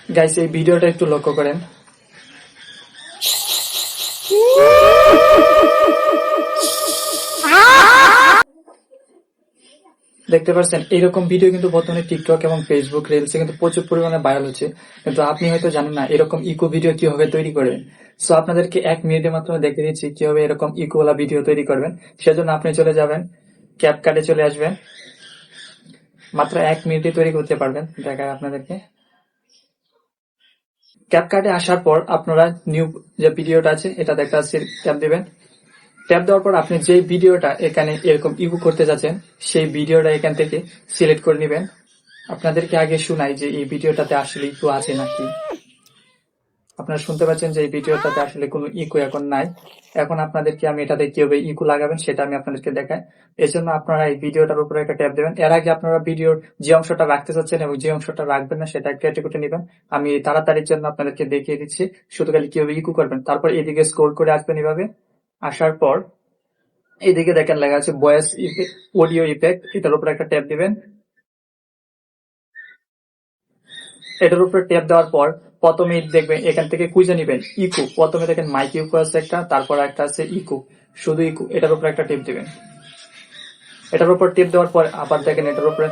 Guys এই ভিডিওটা একটু লক্ষ্য করেন। দেখতে পাচ্ছেন এরকম ভিডিও কিন্তু বর্তমানে টিকটক এবং ফেসবুক রিলসে কিন্তু প্রচুর পরিমাণে ভাইরাল হচ্ছে, কিন্তু আপনি হয়তো জানেন না এরকম ইকো ভিডিও কিভাবে তৈরি করবেন। সো আপনাদেরকে 1 মিনিটের মাধ্যমে দেখে দিচ্ছি কিভাবে এরকম ইকোওয়ালা ভিডিও তৈরি করবেন। সেজন্য আপনি চলে যাবেন, ক্যাপকাটে চলে আসবেন, মাত্র 1 মিনিটে তৈরি করতে পারবেন। দেখায় আপনাদেরকে। ক্যাপকাটে আসার পর আপনারা নিউ যে ভিডিওটা আছে এটা দেখা যাচ্ছে, ট্যাপ দিবেন। ট্যাপ দেওয়ার পর আপনি যে ভিডিওটা এখানে এরকম ইকো করতে যাচ্ছেন সেই ভিডিওটা এখান থেকে সিলেক্ট করে নেবেন। আপনাদেরকে আগে শোনাই যে এই ভিডিওটাতে আসলে ইকো আছে নাকি। আপনারা শুনতে পাচ্ছেন যে এই ভিডিওটাতে আসলে কোনো ইকো এখন নাই। এখন আপনাদেরকে আমি এটাতে কিভাবে ইকো লাগাবেন সেটা আমি আপনাদেরকে দেখাই। এর জন্য আপনারা এই ভিডিওটার উপরে একটা ট্যাপ দেবেন। এর আগে আপনারা ভিডিওর যে অংশটা রাখতে চাচ্ছেন এবং যে অংশটা রাখবেন না সেটা কেটে কুটে নেবেন। আমি তাড়াতাড়ির জন্য আপনাদেরকে দেখিয়ে দিচ্ছি শুধু খালি কিভাবে ইকো করবেন। তারপর এদিকে স্ক্রল করে আসবেন এভাবে। আসার পর এইদিকে দেখেন লেখা আছে ভয়েস অডিও ইফেক্ট, এটার উপরে একটা ট্যাপ দিবেন। এটার উপরে ট্যাপ দেওয়ার পর প্রথমে দেখবেন এখান থেকে খুঁজে নিবেন ইকো। প্রথমে দেখেন মাইক ইকো আছে একটা, তারপর একটা আছে ইকো, শুধু ইকো। এটার উপরে একটা টেপ দিবেন। এটার উপর টিপ দেওয়ার পর আবার দেখেন এটার উপরে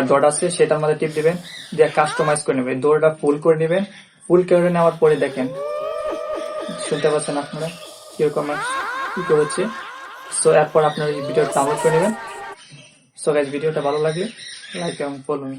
ডট আছে, সেটার মধ্যে টিপ দিবেন, দিয়ে কাস্টমাইজ করে নেবেন। দৌড়টা ফুল করে নেবেন। ফুল করে নেওয়ার পরে দেখেন শুনতে পাচ্ছেন আপনারা কিরকম ইকো হচ্ছে। সো এরপর আপনারা এই ভিডিওটা ডাউনলোড করে নেবেন। সো গাইস ভিডিওটা ভালো লাগলে লাইক এবং ফলো মি।